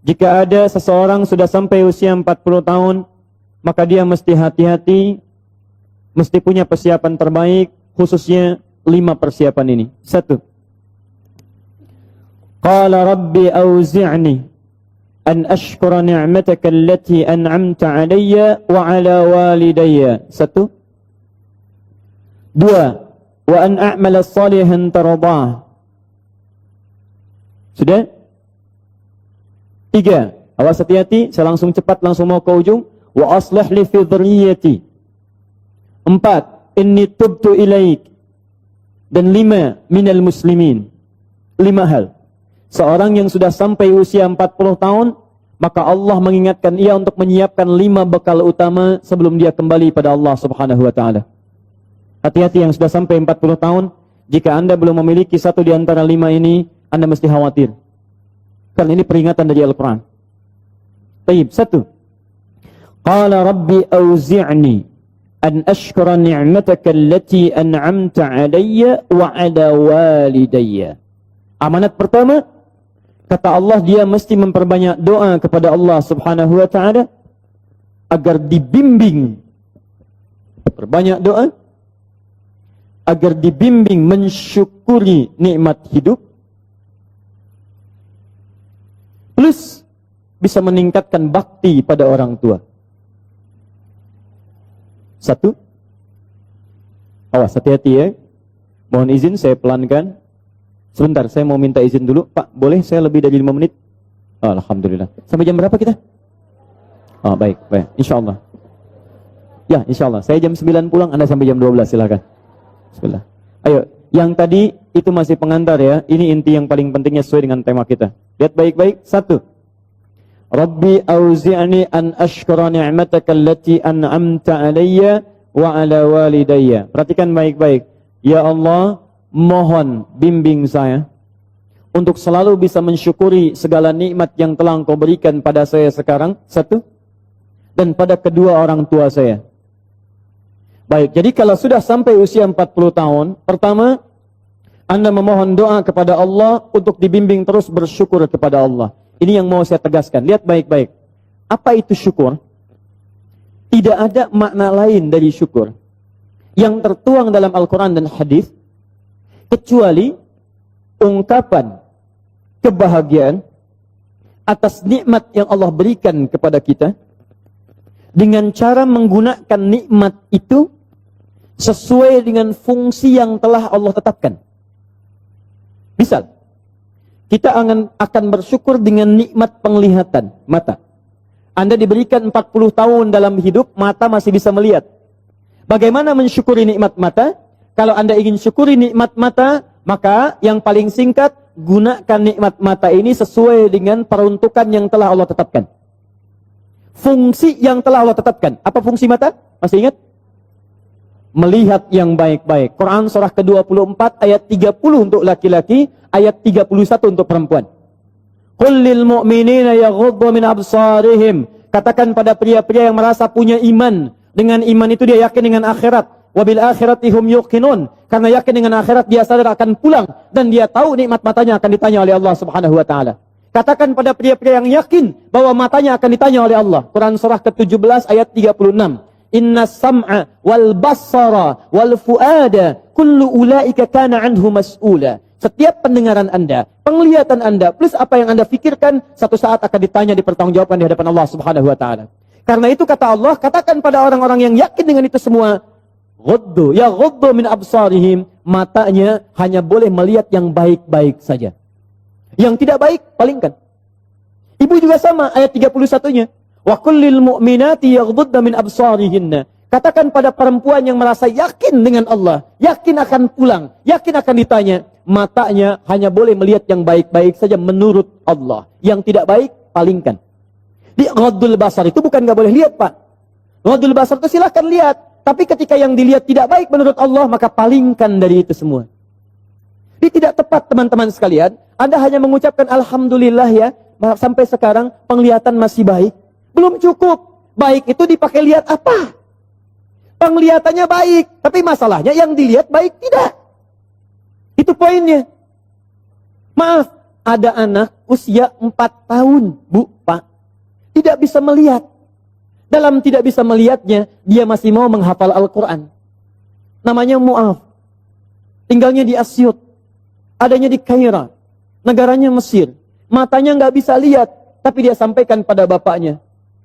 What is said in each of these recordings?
jika ada seseorang sudah sampai usia 40 tahun, maka dia mesti hati-hati, mesti punya persiapan terbaik, khususnya 5 persiapan ini. 1. Qala rabbi auzi'ni an ashkura ni'mataka allati an'amta 'alayya wa 'ala walidayya. 1. 2. Wa an a'mala salihan tardah. Sudah? 3. Awas hati-hati, saya langsung cepat langsung mau ke ujung. Wa aslih li fi dhurriyyati. 4. Inni tubtu ilaik. Dan 5. Minal muslimin. 5 hal. Seorang yang sudah sampai usia 40 tahun, maka Allah mengingatkan ia untuk menyiapkan 5 bekal utama sebelum dia kembali pada Allah Subhanahu wa taala. Hati-hati yang sudah sampai 40 tahun, jika Anda belum memiliki satu di antara 5 ini, Anda mesti khawatir. Karena ini peringatan dari Al-Quran. Baik, 1. Qala rabbi auzi'ni an ashkura ni'mataka allati an'amta 'alayya wa 'ala walidayya. Amanat pertama, kata Allah, dia mesti memperbanyak doa kepada Allah Subhanahu wa taala agar dibimbing. Perbanyak doa agar dibimbing mensyukuri nikmat hidup, plus bisa meningkatkan bakti pada orang tua. 1. Awas, hati-hati ya. Mohon izin saya pelankan. Sebentar, saya mau minta izin dulu. Pak, boleh saya lebih dari 5 menit? Oh, alhamdulillah. Sampai jam berapa kita? Oh, baik. Insyaallah. Ya, insyaallah. Saya jam 9 pulang, Anda sampai jam 12, silakan. Bismillah. Ayo, yang tadi itu masih pengantar ya. Ini inti yang paling pentingnya sesuai dengan tema kita. Lihat baik-baik. 1. Rabbi auzi'ni an ashkura ni'mataka allati an'amta 'alayya wa 'ala walidayya. Perhatikan baik-baik. Ya Allah, mohon bimbing saya untuk selalu bisa mensyukuri segala nikmat yang telah Engkau berikan pada saya sekarang. 1. Dan pada kedua orang tua saya. Baik, jadi kalau sudah sampai usia 40 tahun, pertama, Anda memohon doa kepada Allah untuk dibimbing terus bersyukur kepada Allah. Ini yang mau saya tegaskan. Lihat baik-baik. Apa itu syukur? Tidak ada makna lain dari syukur yang tertuang dalam Al-Quran dan hadis kecuali ungkapan kebahagiaan atas nikmat yang Allah berikan kepada kita dengan cara menggunakan nikmat itu sesuai dengan fungsi yang telah Allah tetapkan. Misal, kita akan bersyukur dengan nikmat penglihatan mata. Anda diberikan 40 tahun dalam hidup, mata masih bisa melihat. Bagaimana mensyukuri nikmat mata? Kalau Anda ingin syukuri nikmat mata, maka yang paling singkat, gunakan nikmat mata ini sesuai dengan peruntukan yang telah Allah tetapkan. Fungsi yang telah Allah tetapkan. Apa fungsi mata? Masih ingat? Melihat yang baik-baik. Quran surah ke-24 ayat 30 untuk laki-laki, ayat 31 untuk perempuan. Qul lil mu'minina yaghuddu min absarihim. Katakan pada pria-pria yang merasa punya iman. Dengan iman itu dia yakin dengan akhirat. Wabil akhirati hum yuqinun. Karena yakin dengan akhirat dia sadar akan pulang dan dia tahu nikmat matanya akan ditanya oleh Allah Subhanahu wa taala. Katakan pada pria-pria yang yakin bahwa matanya akan ditanya oleh Allah. Quran surah ke-17 ayat 36. Inna sam'a wal basara wal fuada kullu ulaika kana anhu mas'ula. Setiap pendengaran Anda, penglihatan Anda, plus apa yang Anda fikirkan, satu saat akan ditanya, dipertanggungjawabkan di hadapan Allah Subhanahu wa taala. Karena itu kata Allah, katakan pada orang-orang yang yakin dengan itu semua, ghuddu min absarihim, matanya hanya boleh melihat yang baik-baik saja. Yang tidak baik, palingkan. Ibu juga sama, ayat 31-nya. Wa kullil mu'minati yaghdudna min absarihinna. Katakan pada perempuan yang merasa yakin dengan Allah, yakin akan pulang, yakin akan ditanya, matanya hanya boleh melihat yang baik-baik saja menurut Allah. Yang tidak baik, palingkan. Di ghaddul basar itu bukan nggak boleh lihat, Pak. Ghaddul basar itu silahkan lihat. Tapi ketika yang dilihat tidak baik menurut Allah, maka palingkan dari itu semua. Ini tidak tepat, teman-teman sekalian. Anda hanya mengucapkan Alhamdulillah ya, sampai sekarang penglihatan masih baik. Belum cukup. Baik itu dipakai lihat apa? Penglihatannya baik. Tapi masalahnya yang dilihat baik tidak. Itu poinnya. Maaf, ada anak usia 4 tahun, Bu, Pak. Tidak bisa melihat. Dalam tidak bisa melihatnya, dia masih mau menghafal Al-Quran. Namanya Mu'af. Tinggalnya di Asyut. Adanya di Kaira. Negaranya Mesir. Matanya nggak bisa lihat. Tapi dia sampaikan pada bapaknya,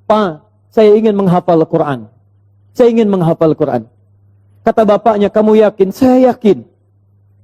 "Pak, saya ingin menghafal Al-Quran. Saya ingin menghafal Al-Quran." Kata bapaknya, "Kamu yakin?" "Saya yakin."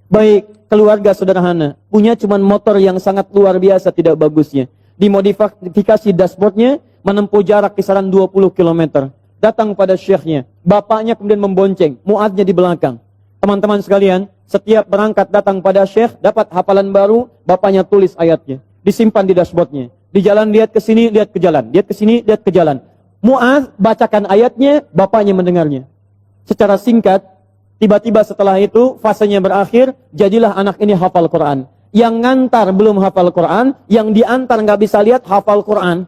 Baik, keluarga sederhana. Punya cuman motor yang sangat luar biasa tidak bagusnya. Dimodifikasi dashboardnya, menempuh jarak kisaran 20 km. Datang pada syekhnya. Bapaknya kemudian membonceng. Mu'adnya di belakang. Teman-teman sekalian, setiap berangkat datang pada syekh, dapat hafalan baru, bapaknya tulis ayatnya. Disimpan di dashboardnya. Di jalan lihat ke sini, lihat ke jalan. Lihat ke sini, lihat ke jalan. Mu'ad bacakan ayatnya, bapaknya mendengarnya. Secara singkat, tiba-tiba setelah itu, fasenya berakhir, jadilah anak ini hafal Quran. Yang ngantar belum hafal Quran, yang diantar nggak bisa lihat, hafal Quran.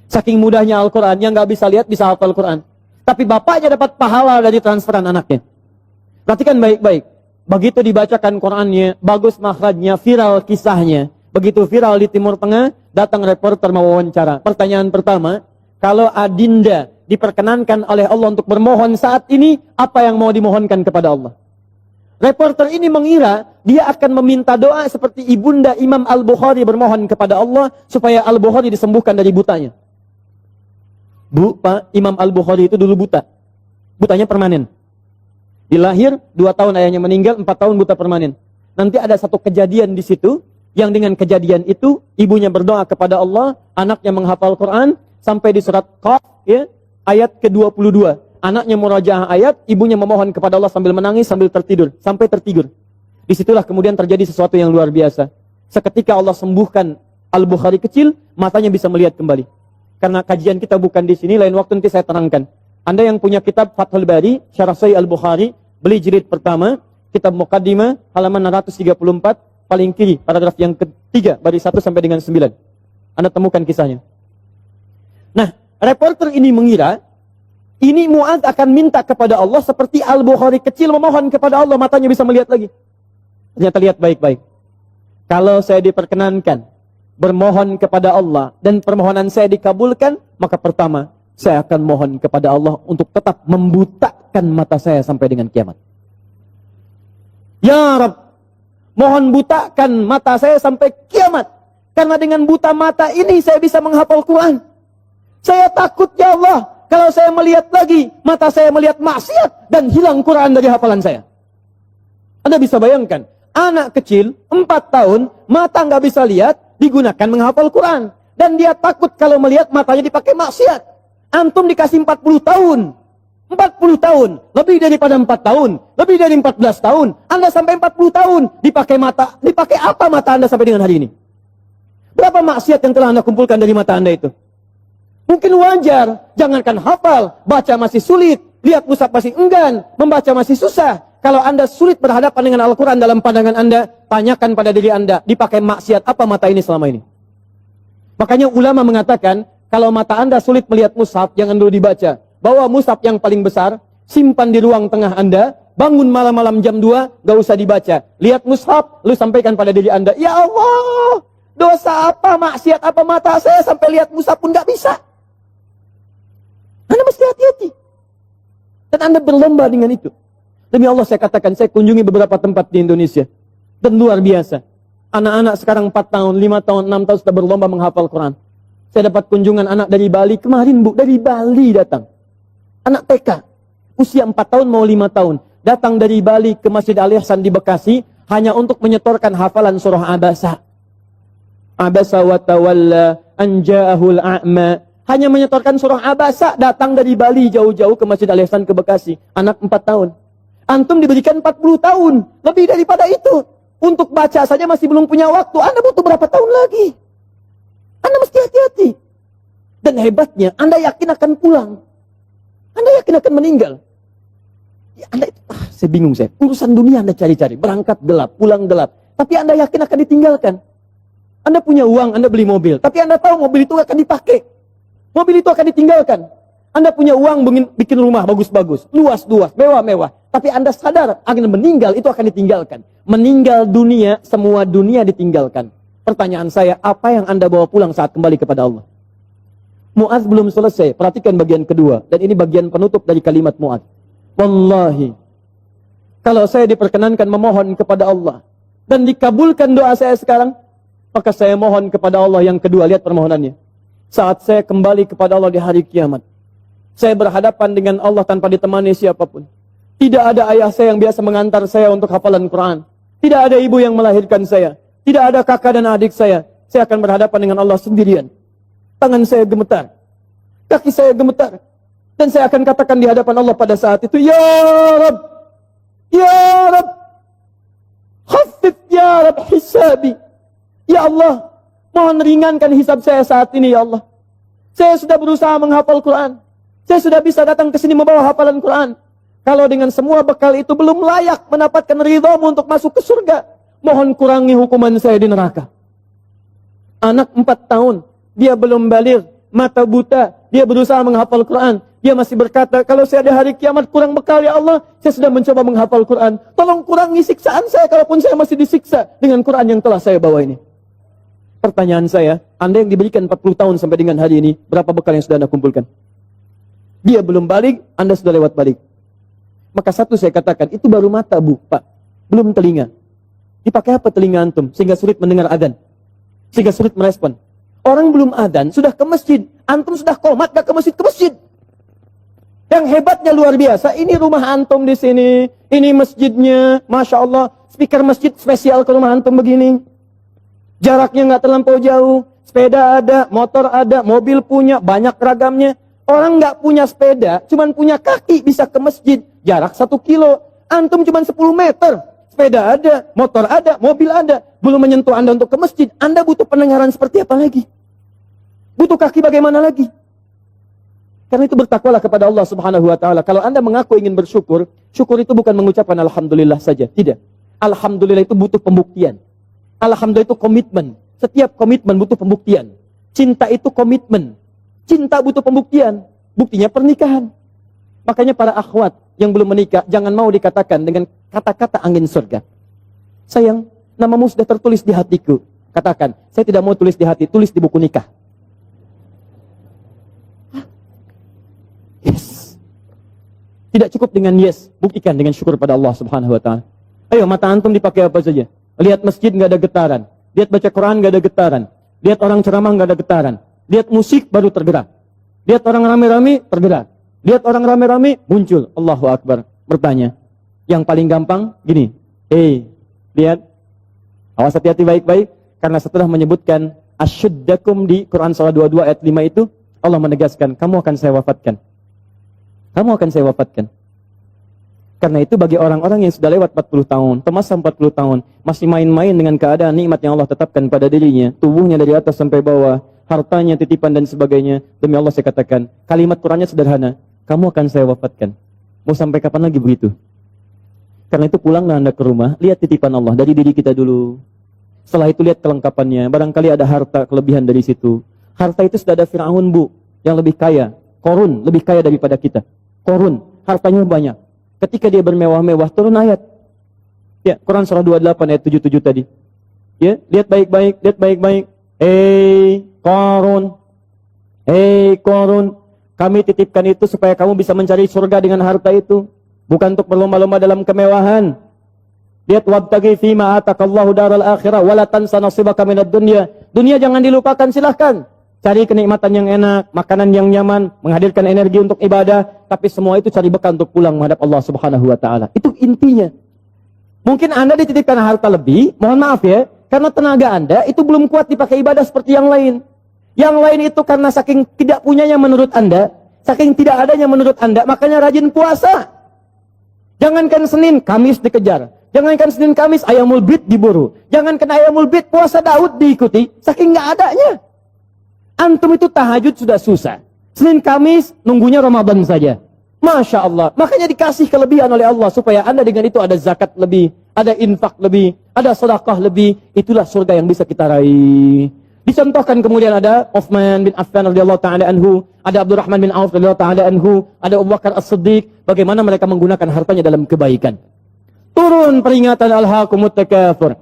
Saking mudahnya Al-Quran, yang nggak bisa lihat, bisa hafal Quran. Tapi bapaknya dapat pahala dari transferan anaknya. Perhatikan baik-baik. Begitu dibacakan Qurannya, bagus makhrajnya, viral kisahnya. Begitu viral di Timur Tengah, datang reporter mewawancara. Pertanyaan pertama, kalau adinda diperkenankan oleh Allah untuk bermohon saat ini, apa yang mau dimohonkan kepada Allah? Reporter ini mengira dia akan meminta doa seperti ibunda Imam Al-Bukhari bermohon kepada Allah supaya Al-Bukhari disembuhkan dari butanya. Bu, Pak, Imam Al-Bukhari itu dulu buta. Butanya permanen. Dilahir, 2 tahun ayahnya meninggal, 4 tahun buta permanen. Nanti ada satu kejadian di situ, yang dengan kejadian itu, ibunya berdoa kepada Allah, anaknya menghafal Quran, sampai di surat Qaf, ya, ayat ke-22. Anaknya murajaah ayat, ibunya memohon kepada Allah sambil menangis, sambil tertidur. Sampai tertidur. Disitulah kemudian terjadi sesuatu yang luar biasa. Seketika Allah sembuhkan Al-Bukhari kecil, matanya bisa melihat kembali. Karena kajian kita bukan di sini, lain waktu nanti saya terangkan. Anda yang punya kitab Fathul Bari, Syarah Sahih Al-Bukhari, beli jilid pertama, kitab Muqaddimah, halaman 634, paling kiri, paragraf yang ketiga, baris 1 sampai dengan 9. Anda temukan kisahnya. Nah, reporter ini mengira, ini Mu'adz akan minta kepada Allah seperti Al-Bukhari kecil memohon kepada Allah, matanya bisa melihat lagi. Ternyata lihat baik-baik. Kalau saya diperkenankan bermohon kepada Allah dan permohonan saya dikabulkan, maka pertama, saya akan mohon kepada Allah untuk tetap membutakan mata saya sampai dengan kiamat. Ya Rabb, mohon butakan mata saya sampai kiamat. Karena dengan buta mata ini saya bisa menghafal Quran. Saya takut ya Allah, kalau saya melihat lagi, mata saya melihat maksiat dan hilang Quran dari hafalan saya. Anda bisa bayangkan, anak kecil 4 tahun, mata nggak bisa lihat, digunakan menghafal Quran. Dan dia takut kalau melihat matanya dipakai maksiat. Antum dikasih 40 tahun. 40 tahun. Lebih daripada 4 tahun. Lebih dari 14 tahun. Anda sampai 40 tahun. Dipakai mata. Dipakai apa mata Anda sampai dengan hari ini? Berapa maksiat yang telah Anda kumpulkan dari mata Anda itu? Mungkin wajar. Jangankan hafal. Baca masih sulit. Lihat mushaf masih enggan. Membaca masih susah. Kalau Anda sulit berhadapan dengan Al-Quran dalam pandangan Anda, tanyakan pada diri Anda. Dipakai maksiat apa mata ini selama ini? Makanya ulama mengatakan, kalau mata Anda sulit melihat mushaf, jangan dulu dibaca. Bawa mushaf yang paling besar, simpan di ruang tengah Anda, bangun malam-malam jam 2, gak usah dibaca. Lihat mushaf, lu sampaikan pada diri Anda, ya Allah, dosa apa, maksiat apa mata saya sampai lihat mushaf pun gak bisa. Anda mesti hati-hati. Dan Anda berlomba dengan itu. Demi Allah saya katakan, saya kunjungi beberapa tempat di Indonesia. Dan luar biasa. Anak-anak sekarang 4 tahun, 5 tahun, 6 tahun sudah berlomba menghafal Quran. Saya dapat kunjungan anak dari Bali kemarin, Bu, dari Bali datang. Anak TK, usia 4 tahun mau 5 tahun. Datang dari Bali ke Masjid Al-Ihsan di Bekasi, hanya untuk menyetorkan hafalan surah Abasa. Abasa wa tawalla an ja'ahul a'ma. Hanya menyetorkan surah Abasa, datang dari Bali jauh-jauh ke Masjid Al-Ihsan ke Bekasi. Anak 4 tahun. Antum diberikan 40 tahun, lebih daripada itu. Untuk baca saja masih belum punya waktu. Anda butuh berapa tahun lagi? Anda mesti hati-hati. Dan hebatnya, Anda yakin akan pulang. Anda yakin akan meninggal. Ya, Anda itu, saya bingung saya. Urusan dunia Anda cari-cari. Berangkat gelap, pulang gelap. Tapi Anda yakin akan ditinggalkan. Anda punya uang, Anda beli mobil. Tapi Anda tahu mobil itu akan dipakai. Mobil itu akan ditinggalkan. Anda punya uang bikin rumah bagus-bagus, luas-luas, mewah-mewah. Tapi Anda sadar akan meninggal itu akan ditinggalkan. Meninggal dunia, semua dunia ditinggalkan. Pertanyaan saya, apa yang Anda bawa pulang saat kembali kepada Allah? Mu'adz belum selesai. Perhatikan bagian kedua. Dan ini bagian penutup dari kalimat Mu'adz. Wallahi, kalau saya diperkenankan memohon kepada Allah dan dikabulkan doa saya sekarang, maka saya mohon kepada Allah yang kedua. Lihat permohonannya. Saat saya kembali kepada Allah di hari kiamat, saya berhadapan dengan Allah tanpa ditemani siapapun. Tidak ada ayah saya yang biasa mengantar saya untuk hafalan Quran. Tidak ada ibu yang melahirkan saya. Tidak ada kakak dan adik saya. Saya akan berhadapan dengan Allah sendirian. Tangan saya gemetar. Kaki saya gemetar. Dan saya akan katakan di hadapan Allah pada saat itu, Ya Rabb, Ya Rabb, khaffif Ya Rabb hisabi. Ya Allah, mohon ringankan hisab saya saat ini, Ya Allah. Saya sudah berusaha menghafal Quran. Saya sudah bisa datang ke sini membawa hafalan Quran. Kalau dengan semua bekal itu belum layak mendapatkan ridhamu untuk masuk ke surga, mohon kurangi hukuman saya di neraka. Anak 4 tahun, dia belum baligh, mata buta, dia berusaha menghafal Quran. Dia masih berkata, kalau saya ada hari kiamat kurang bekal ya Allah, saya sudah mencoba menghafal Quran. Tolong kurangi siksaan saya kalaupun saya masih disiksa dengan Quran yang telah saya bawa ini. Pertanyaan saya, Anda yang diberikan 40 tahun sampai dengan hari ini, berapa bekal yang sudah Anda kumpulkan? Dia belum balik, Anda sudah lewat balik. Maka satu saya katakan, itu baru mata Bu, Pak. Belum telinga. Dipakai apa telinga antum? Sehingga sulit mendengar adzan. Sehingga sulit merespon. Orang belum adzan, sudah ke masjid. Antum sudah komat, gak ke masjid. Yang hebatnya luar biasa, ini rumah antum di sini, ini masjidnya, Masya Allah, speaker masjid spesial ke rumah antum begini. Jaraknya nggak terlampau jauh, sepeda ada, motor ada, mobil punya, banyak ragamnya. Orang nggak punya sepeda, cuman punya kaki bisa ke masjid, jarak 1 kilo. Antum cuman 10 meter, sepeda ada, motor ada, mobil ada, belum menyentuh Anda untuk ke masjid. Anda butuh pendengaran seperti apa lagi? Butuh kaki bagaimana lagi? Karena itu bertakwalah kepada Allah Subhanahu wa taala. Kalau Anda mengaku ingin bersyukur, syukur itu bukan mengucapkan alhamdulillah saja, tidak. Alhamdulillah itu butuh pembuktian. Alhamdulillah itu komitmen. Setiap komitmen butuh pembuktian. Cinta itu komitmen. Cinta butuh pembuktian. Buktinya pernikahan. Makanya para akhwat yang belum menikah, jangan mau dikatakan dengan kata-kata angin surga. Sayang, namamu sudah tertulis di hatiku. Katakan, saya tidak mau tulis di hati, tulis di buku nikah. Yes. Tidak cukup dengan yes, buktikan dengan syukur pada Allah Subhanahu wa taala. Ayo, mata antum dipakai apa saja? Lihat masjid nggak ada getaran, lihat baca Quran nggak ada getaran, lihat orang ceramah nggak ada getaran, lihat musik baru tergerak, lihat orang rame-rame tergerak, lihat orang rame-rame muncul. Allahu Akbar. Bertanya, yang paling gampang gini, lihat, awas hati-hati baik-baik, karena setelah menyebutkan asyuddakum di Quran surah 22 ayat 5 itu, Allah menegaskan, kamu akan saya wafatkan. Kamu akan saya wafatkan. Karena itu bagi orang-orang yang sudah lewat 40 tahun, termasuk 40 tahun, masih main-main dengan keadaan nikmat yang Allah tetapkan pada dirinya, tubuhnya dari atas sampai bawah, hartanya, titipan dan sebagainya, demi Allah saya katakan, kalimat Qurannya sederhana, kamu akan saya wafatkan. Mau sampai kapan lagi begitu? Karena itu pulanglah Anda ke rumah, lihat titipan Allah dari diri kita dulu. Setelah itu lihat kelengkapannya, barangkali ada harta kelebihan dari situ. Harta itu sudah ada Fir'aun Bu, yang lebih kaya, Korun lebih kaya daripada kita. Korun, hartanya banyak. Ketika dia bermewah-mewah, turun ayat. Ya, Quran surah 28 ayat 77 tadi. Ya, lihat baik-baik, lihat baik-baik. Korun, Korun, kami titipkan itu supaya kamu bisa mencari surga dengan harta itu, bukan untuk berlomba-lomba dalam kemewahan. Lihat, wabtaghi fima atakallahu daral akhirah wala tansa nasibaka minad dunya. Dunia jangan dilupakan, silahkan. Cari kenikmatan yang enak, makanan yang nyaman, menghadirkan energi untuk ibadah, tapi semua itu cari bekal untuk pulang menghadap Allah Subhanahu wa taala. Itu intinya. Mungkin Anda dititipkan harta lebih, mohon maaf ya, karena tenaga Anda itu belum kuat dipakai ibadah seperti yang lain. Yang lain itu karena saking tidak punyanya menurut Anda, saking tidak adanya menurut Anda, makanya rajin puasa. Jangankan Senin, Kamis dikejar. Jangankan Senin, Kamis, ayamul bid diburu. Jangankan ayamul bid, puasa Daud diikuti, saking nggak adanya. Antum itu tahajud sudah susah. Senin Kamis nunggunya Ramadan saja. Masya Allah. Makanya dikasih kelebihan oleh Allah supaya Anda dengan itu ada zakat lebih, ada infak lebih, ada sedekah lebih. Itulah surga yang bisa kita raih. Dicontohkan kemudian ada Utsman bin Affan radhiyallahu taala anhu, ada Abdurrahman bin Auf radhiyallahu taala anhu, ada Abu Bakar As-Siddiq, bagaimana mereka menggunakan hartanya dalam kebaikan. Turun peringatan alhaakumut takatsur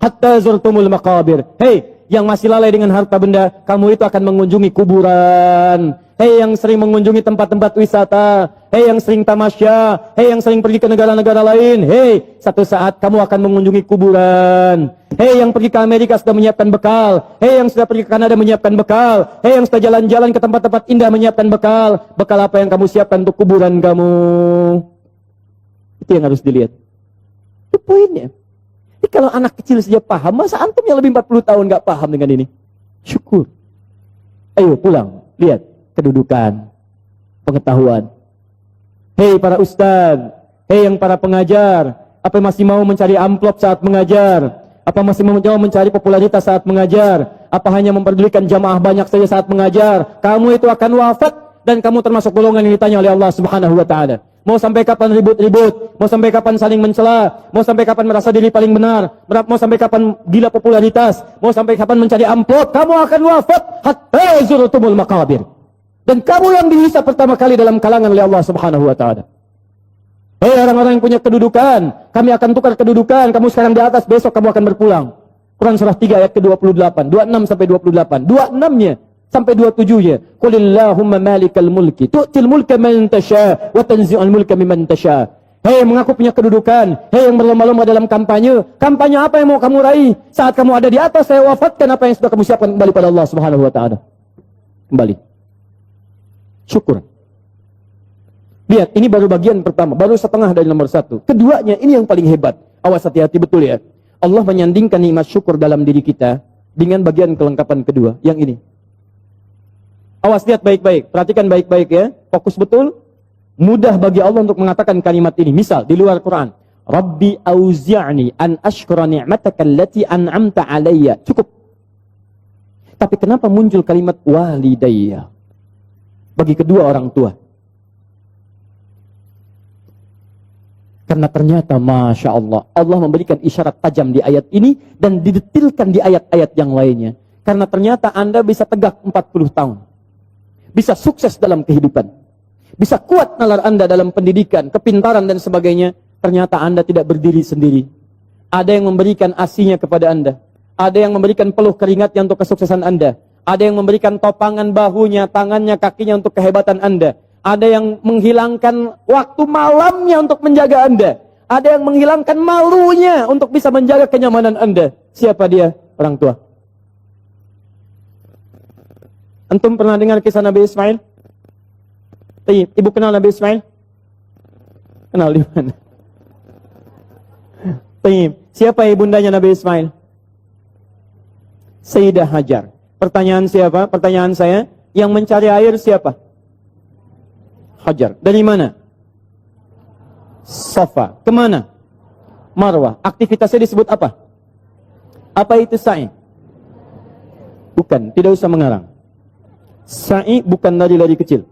hatta zurtumul maqabir. Hei, yang masih lalai dengan harta benda, kamu itu akan mengunjungi kuburan. Hei yang sering mengunjungi tempat-tempat wisata, hei yang sering tamasya, hei yang sering pergi ke negara-negara lain, hei, satu saat kamu akan mengunjungi kuburan. Hei yang pergi ke Amerika sudah menyiapkan bekal, hei yang sudah pergi ke Kanada menyiapkan bekal, hei yang sudah jalan-jalan ke tempat-tempat indah menyiapkan bekal. Bekal apa yang kamu siapkan untuk kuburan kamu? Itu yang harus dilihat. Itu poinnya. Jadi kalau anak kecil saja paham, masa antum yang lebih 40 tahun gak paham dengan ini? Syukur. Ayo pulang, lihat kedudukan, pengetahuan. Hei para ustaz, hei yang para pengajar, apa masih mau mencari amplop saat mengajar? Apa masih mau mencari popularitas saat mengajar? Apa hanya memperdulikan jamaah banyak saja saat mengajar? Kamu itu akan wafat dan kamu termasuk golongan yang ditanya oleh Allah Subhanahu wa taala. Mau sampai kapan ribut-ribut? Mau sampai kapan saling mencela? Mau sampai kapan merasa diri paling benar? Mau sampai kapan gila popularitas? Mau sampai kapan mencari amplop? Kamu akan wafat hatta zurtumul maqabir. Dan kamu yang dihisab pertama kali dalam kalangan oleh Allah Subhanahu wa taala. Hei orang-orang yang punya kedudukan, kami akan tukar kedudukan. Kamu sekarang di atas, besok kamu akan berpulang. Quran surah 3 ayat ke-28, 26 sampai 28. 26-nya sampai 27-nya. Qulillahumma malikal mulki tu'til mulka man tasha wa tanzi'ul mulka mimman tasha. Hei yang mengaku punya kedudukan, hei yang berlomba-lomba dalam kampanye. Kampanye apa yang mau kamu raih? Saat kamu ada di atas, saya wafatkan apa yang sudah kamu siapkan kembali pada Allah Subhanahu wa taala. Kembali. Syukur. Lihat, ini baru bagian pertama, baru setengah dari nomor 1. Keduanya, ini yang paling hebat. Awas, hati-hati betul ya. Allah menyandingkan nikmat syukur dalam diri kita dengan bagian kelengkapan kedua, yang ini. Awas, lihat baik-baik, perhatikan baik-baik ya. Fokus betul. Mudah bagi Allah untuk mengatakan kalimat ini. Misal, di luar Quran. Rabbi auzi'ni an ashkura ni'mataka allati an'amta alayya. Cukup. Tapi kenapa muncul kalimat walidayya? Bagi kedua orang tua. Karena ternyata Masya Allah, Allah memberikan isyarat tajam di ayat ini dan didetilkan di ayat-ayat yang lainnya. Karena ternyata Anda bisa tegak 40 tahun. Bisa sukses dalam kehidupan. Bisa kuat nalar Anda dalam pendidikan, kepintaran dan sebagainya. Ternyata Anda tidak berdiri sendiri. Ada yang memberikan asinya kepada Anda. Ada yang memberikan peluh keringatnya untuk kesuksesan Anda. Ada yang memberikan topangan bahunya, tangannya, kakinya untuk kehebatan Anda. Ada yang menghilangkan waktu malamnya untuk menjaga Anda. Ada yang menghilangkan malunya untuk bisa menjaga kenyamanan Anda. Siapa dia? Orang tua. Antum pernah dengar kisah Nabi Ismail? Ibu kenal Nabi Ismail? Kenal di mana? Siapa ibundanya Nabi Ismail? Sayyidah Hajar. Pertanyaan siapa? Pertanyaan saya, yang mencari air siapa? Hajar. Dari mana? Safa. Kemana? Marwah. Aktivitasnya disebut apa? Apa itu sa'i? Bukan, tidak usah mengarang. Sa'i bukan lari-lari kecil.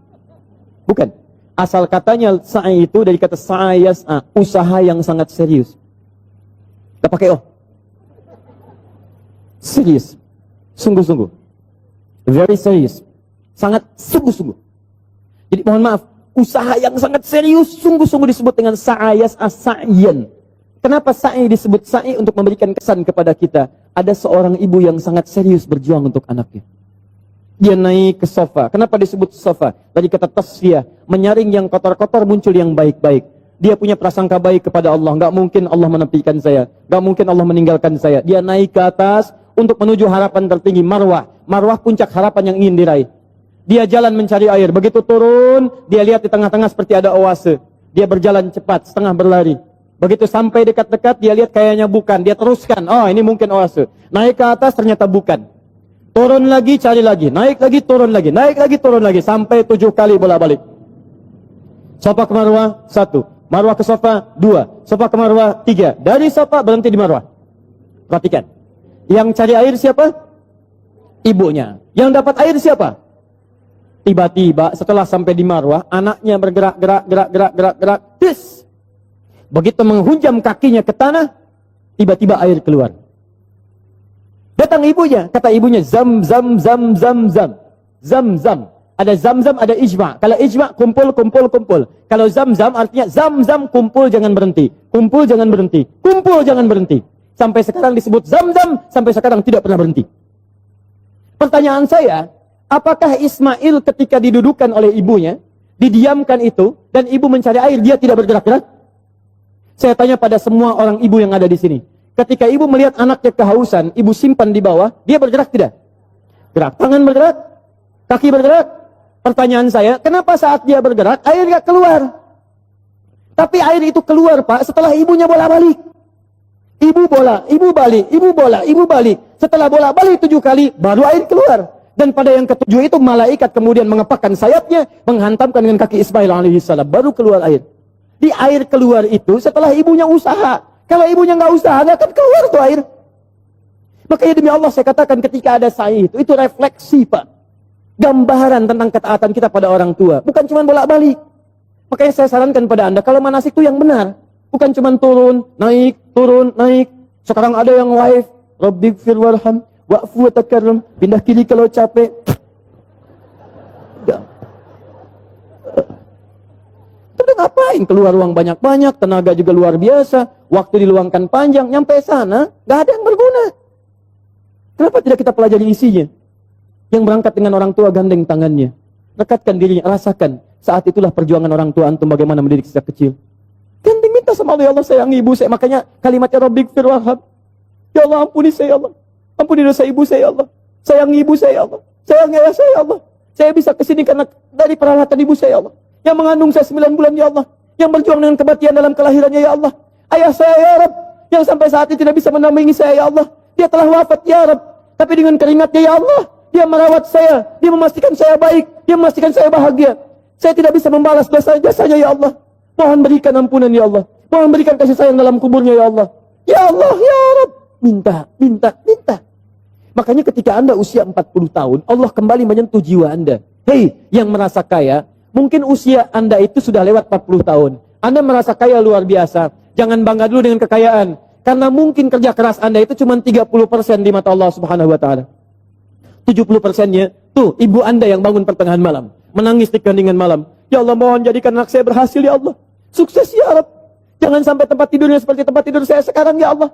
Bukan. Asal katanya sa'i itu dari kata sa'ayas'a, usaha yang sangat serius. Kita pakai serius. Sungguh-sungguh. Very serious. Sangat sungguh-sungguh. Jadi mohon maaf, usaha yang sangat serius, sungguh-sungguh disebut dengan sa'ayas as-sa'yan. Kenapa sa'i disebut sa'i? Untuk memberikan kesan kepada kita. Ada seorang ibu yang sangat serius berjuang untuk anaknya. Dia naik ke sofa. Kenapa disebut sofa? Dari kata tasfiyah, menyaring yang kotor-kotor muncul yang baik-baik. Dia punya prasangka baik kepada Allah. Gak mungkin Allah menepikan saya. Gak mungkin Allah meninggalkan saya. Dia naik ke atas untuk menuju harapan tertinggi, Marwah. Marwah puncak harapan yang ingin diraih. Dia jalan mencari air. Begitu turun, dia lihat di tengah-tengah seperti ada oase. Dia berjalan cepat, setengah berlari. Begitu sampai dekat-dekat, dia lihat kayaknya bukan. Dia teruskan, oh ini mungkin oase. Naik ke atas, ternyata bukan. Turun lagi, cari lagi. Naik lagi, turun lagi. Naik lagi, turun lagi. Sampai 7 kali bolak-balik. Safa ke Marwah, 1. Marwah ke Safa, 2. Safa ke Marwah, 3. Dari Safa berhenti di Marwah. Perhatikan. Yang cari air siapa? Ibunya. Yang dapat air siapa? Tiba-tiba setelah sampai di Marwah, anaknya bergerak. Tis. Begitu menghunjam kakinya ke tanah, tiba-tiba air keluar. Datang ibunya, kata ibunya, zam, zam, zam, zam, zam. Zam, zam. Ada zam, zam, ada ijma. Kalau ijma, kumpul, kumpul, kumpul. Kalau zam, zam, artinya zam, zam, kumpul, jangan berhenti. Kumpul, jangan berhenti. Kumpul, jangan berhenti. Sampai sekarang disebut zam, zam, sampai sekarang tidak pernah berhenti. Pertanyaan saya, apakah Ismail ketika didudukan oleh ibunya, didiamkan itu, dan ibu mencari air, dia tidak bergerak-gerak? Saya tanya pada semua orang ibu yang ada di sini. Ketika ibu melihat anaknya kehausan, ibu simpan di bawah, dia bergerak tidak? Gerak. Tangan bergerak? Kaki bergerak? Pertanyaan saya, kenapa saat dia bergerak, air nggak keluar? Tapi air itu keluar, Pak, setelah ibunya bola-balik. Ibu bola, ibu balik, ibu bola, ibu balik. Setelah bola balik 7 kali, baru air keluar. Dan pada yang ke-7 itu, malaikat kemudian mengepakkan sayapnya, menghantamkan dengan kaki Ismail alaihissalam, baru keluar air. Di air keluar itu setelah ibunya usaha. Kalau ibunya nggak usaha, nggak akan keluar tuh air. Makanya demi Allah saya katakan ketika ada sa'i itu refleksi, Pak. Gambaran tentang ketaatan kita pada orang tua. Bukan cuma bolak-balik. Makanya saya sarankan pada Anda, kalau manasik itu yang benar. Bukan cuma turun, naik. Sekarang ada yang waif. Rabbighfir warham, wa'fu wa takarram. Pindah kiri kalau capek. Udah ngapain? Keluar uang banyak-banyak, tenaga juga luar biasa, waktu diluangkan panjang, nyampe sana, gak ada yang berguna. Kenapa tidak kita pelajari isinya? Yang berangkat dengan orang tua gandeng tangannya, dekatkan dirinya, rasakan. Saat itulah perjuangan orang tua antum bagaimana mendidik sejak kecil. Gandeng minta sama Allah, ya Allah sayang ibu saya. Makanya kalimatnya Rabbighfir warham. Ya Allah ampuni saya, ya Allah. Ampuni dosa ibu saya, ya Allah. Sayang ibu saya, ya Allah. Sayang ayah saya, ya Allah. Saya bisa kesini karena dari perawatan ibu saya, ya Allah. Yang mengandung saya 9 bulan, ya Allah. Yang berjuang dengan kematian dalam kelahirannya, ya Allah. Ayah saya, ya Rabb, yang sampai saat ini tidak bisa menampingi saya, ya Allah. Dia telah wafat, ya Rabb. Tapi dengan keringatnya, ya Allah, dia merawat saya. Dia memastikan saya baik. Dia memastikan saya bahagia. Saya tidak bisa membalas jasanya, ya Allah. Mohon berikan ampunan, ya Allah. Mohon berikan kasih sayang dalam kuburnya, ya Allah. Ya Allah, ya Rabb. Minta. Makanya ketika Anda usia 40 tahun, Allah kembali menyentuh jiwa Anda. Hei, yang merasa kaya, mungkin usia Anda itu sudah lewat 40 tahun. Anda merasa kaya luar biasa. Jangan bangga dulu dengan kekayaan. Karena mungkin kerja keras Anda itu cuma 30% di mata Allah Subhanahu wa Ta'ala. 70%-nya, tuh, ibu Anda yang bangun pertengahan malam, menangis di keheningan malam. Ya Allah, mohon jadikan anak saya berhasil, ya Allah. Sukses, ya Rabb. Jangan sampai tempat tidurnya seperti tempat tidur saya sekarang, ya Allah.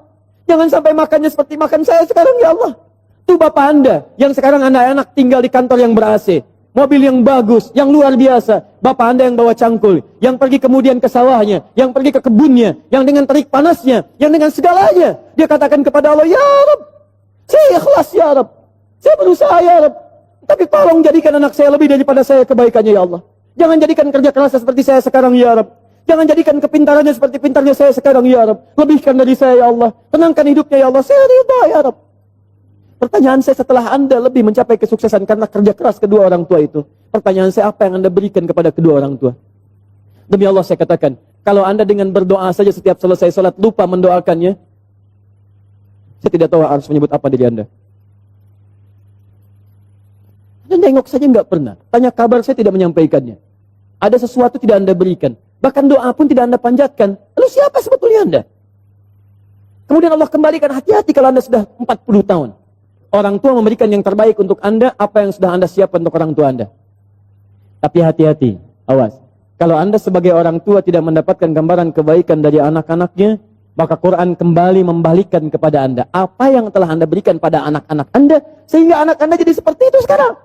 Jangan sampai makannya seperti makan saya sekarang, ya Allah. Tuh bapak Anda, yang sekarang anak-anak tinggal di kantor yang ber-AC. Mobil yang bagus, yang luar biasa. Bapak Anda yang bawa cangkul, yang pergi kemudian ke sawahnya, yang pergi ke kebunnya, yang dengan terik panasnya, yang dengan segalanya. Dia katakan kepada Allah, ya Rabb, saya ikhlas, ya Rabb. Saya berusaha, ya Rabb. Tapi tolong jadikan anak saya lebih daripada saya kebaikannya, ya Allah. Jangan jadikan kerja kerasnya seperti saya sekarang, ya Rabb. Jangan jadikan kepintarannya seperti pintarnya saya sekarang, ya Rabb. Lebihkan dari saya, ya Allah. Tenangkan hidupnya, ya Allah. Saya ridha, ya Rabb. Pertanyaan saya, setelah Anda lebih mencapai kesuksesan karena kerja keras kedua orang tua itu, pertanyaan saya, apa yang Anda berikan kepada kedua orang tua? Demi Allah saya katakan, kalau Anda dengan berdoa saja setiap selesai sholat lupa mendoakannya, saya tidak tahu harus menyebut apa diri Anda. Anda nengok saja nggak pernah. Tanya kabar saya tidak menyampaikannya. Ada sesuatu tidak Anda berikan. Bahkan doa pun tidak Anda panjatkan. Lalu siapa sebetulnya Anda? Kemudian Allah kembalikan, hati-hati kalau Anda sudah 40 tahun. Orang tua memberikan yang terbaik untuk Anda, apa yang sudah Anda siapkan untuk orang tua Anda. Tapi hati-hati, awas. Kalau Anda sebagai orang tua tidak mendapatkan gambaran kebaikan dari anak-anaknya, maka Quran kembali membalikkan kepada Anda apa yang telah Anda berikan pada anak-anak Anda, sehingga anak Anda jadi seperti itu sekarang.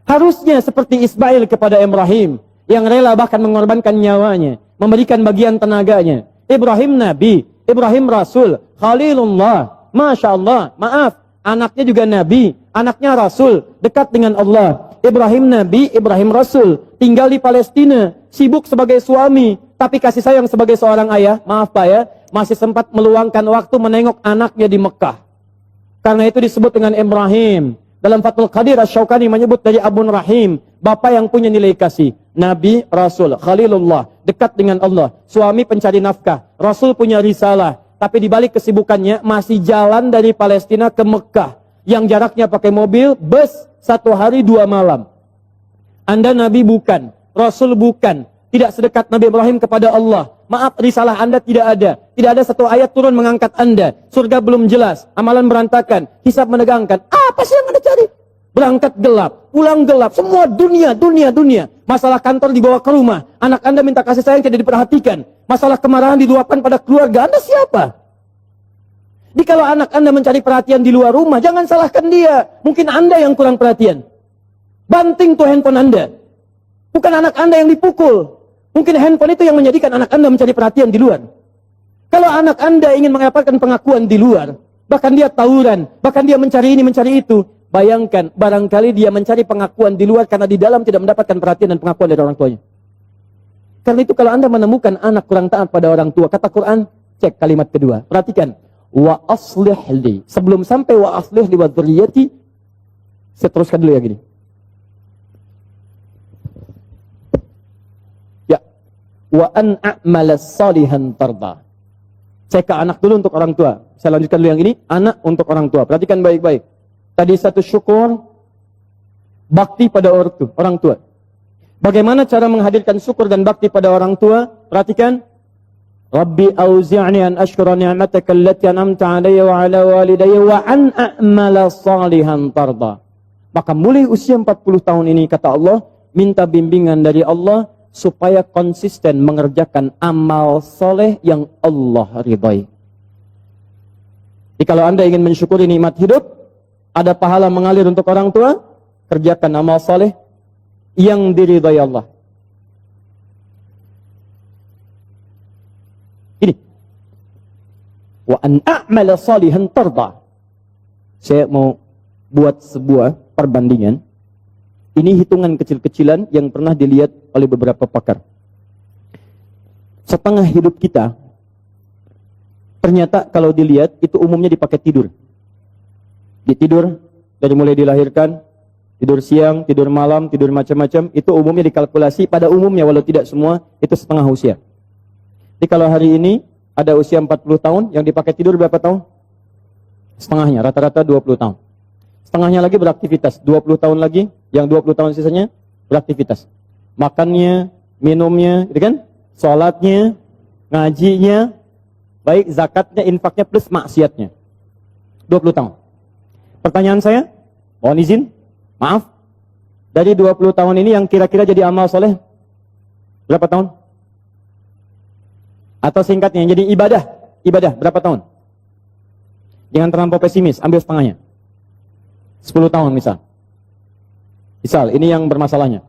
Harusnya seperti Ismail kepada Ibrahim, yang rela bahkan mengorbankan nyawanya, memberikan bagian tenaganya. Ibrahim Nabi, Ibrahim Rasul, Khalilullah, Masya Allah, maaf, anaknya juga Nabi, anaknya Rasul, dekat dengan Allah. Ibrahim Nabi, Ibrahim Rasul, tinggal di Palestina, sibuk sebagai suami, tapi kasih sayang sebagai seorang ayah, maaf Pak ya, masih sempat meluangkan waktu menengok anaknya di Mekah. Karena itu disebut dengan Ibrahim. Dalam Fathul Qadir Asy-Syaukani menyebut dari Abun Rahim, bapak yang punya nilai kasih, Nabi, Rasul, Khalilullah, dekat dengan Allah, suami pencari nafkah, Rasul punya risalah, tapi dibalik kesibukannya masih jalan dari Palestina ke Mekah, yang jaraknya pakai mobil, bus, 1 hari 2 malam. Anda Nabi bukan, Rasul bukan, tidak sedekat Nabi Ibrahim kepada Allah. Maaf, risalah Anda tidak ada. Tidak ada satu ayat turun mengangkat Anda. Surga belum jelas, amalan berantakan, hisab menegangkan. Apa sih yang Anda cari? Berangkat gelap, pulang gelap, semua dunia. Masalah kantor dibawa ke rumah, anak Anda minta kasih sayang tidak diperhatikan. Masalah kemarahan diluapkan pada keluarga. Anda siapa? Jadi kalau anak Anda mencari perhatian di luar rumah, jangan salahkan dia. Mungkin Anda yang kurang perhatian. Banting tuh handphone Anda. Bukan anak Anda yang dipukul. Mungkin handphone itu yang menjadikan anak Anda mencari perhatian di luar. Kalau anak Anda ingin mendapatkan pengakuan di luar, bahkan dia tawuran, bahkan dia mencari ini, mencari itu, bayangkan, barangkali dia mencari pengakuan di luar karena di dalam tidak mendapatkan perhatian dan pengakuan dari orang tuanya. Karena itu kalau Anda menemukan anak kurang taat pada orang tua, kata Quran, cek kalimat kedua. Perhatikan. Wa aslih li. Sebelum sampai wa aslih li wa dzurriyyati, saya teruskan dulu yang gini. Ya. Wa an a'mala salihan tarda. Saya ke anak dulu untuk orang tua. Saya lanjutkan dulu yang ini, anak untuk orang tua. Perhatikan baik-baik. Tadi satu syukur, bakti pada orang tua. Bagaimana cara menghadirkan syukur dan bakti pada orang tua? Perhatikan. Rabbi auzi'ni an ashkura ni'mataka allati an'amta 'alayya wa 'ala walidayya wa an a'mala salihan tarda. Maka mulai usia 40 tahun ini kata Allah, minta bimbingan dari Allah supaya konsisten mengerjakan amal soleh yang Allah ridhai. Jadi kalau Anda ingin mensyukuri nikmat hidup, ada pahala mengalir untuk orang tua, kerjakan amal soleh yang diridhai Allah. Ini. Wa an a'mala salihan tarda. Saya mau buat sebuah perbandingan. Ini hitungan kecil-kecilan yang pernah dilihat oleh beberapa pakar. Setengah hidup kita, ternyata kalau dilihat, itu umumnya dipakai tidur. Tidur, dari mulai dilahirkan, tidur siang, tidur malam, tidur macam-macam, itu umumnya dikalkulasi, pada umumnya, walau tidak semua, itu setengah usia. Jadi kalau hari ini, ada usia 40 tahun, yang dipakai tidur berapa tahun? Setengahnya, rata-rata 20 tahun. Setengahnya lagi beraktivitas, 20 tahun lagi, yang 20 tahun sisanya beraktivitas. Makannya, minumnya, gitu kan? Sholatnya, ngajinya, baik zakatnya, infaknya, plus maksiatnya. 20 tahun. Pertanyaan saya, mohon izin, maaf, dari 20 tahun ini yang kira-kira jadi amal soleh, berapa tahun? Atau singkatnya, yang jadi ibadah, berapa tahun? Jangan terlampau pesimis, ambil setengahnya. 10 tahun misal. Ini yang bermasalahnya.